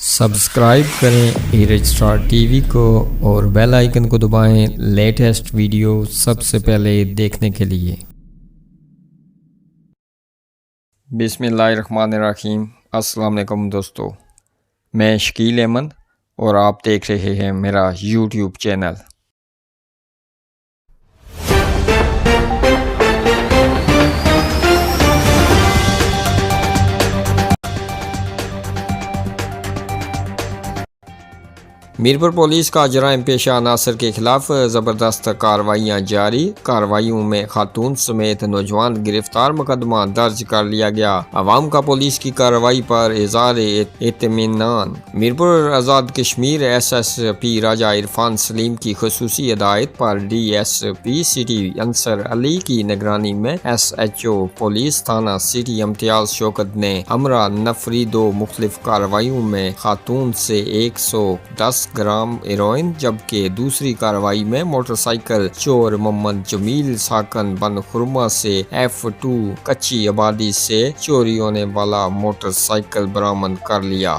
Subscribe करें ई-रजिस्ट्रार TV को और बेल आइकन को दबाएं लेटेस्ट वीडियो सबसे पहले देखने के लिए। बिस्मिल्लाहिर्रहमानिर्रहीम। अस्सलाम वालेकुम दोस्तों, मैं शकील अहमद और आप देख रहे हैं मेरा यूट्यूब चैनल। मीरपुर पुलिस का जराइम पेशा अनासर के खिलाफ ज़बरदस्त कार्रवाइयाँ जारी। कार्रवाइयों में खातून समेत नौजवान गिरफ्तार, मुकदमा दर्ज कर लिया गया। अवाम का पुलिस की कार्रवाई पर इज़हार इत्मीनान। मीरपुर आज़ाद कश्मीर SSP राजा इरफान सलीम की खुसूसी हिदायत पर DSP सिटी अंसर अली की निगरानी में SHO पुलिस थाना सिटी इम्तियाज शौकत ने हमरा नफरी 2 मुख्तलिफ कार्रवाइयों में खातून से 110 ग्राम हेरोइन, जबकि दूसरी कार्रवाई में मोटरसाइकिल चोर मोहम्मद जमील साकन बन खुरमा से F2 कच्ची आबादी से चोरी होने वाला मोटरसाइकिल बरामद कर लिया।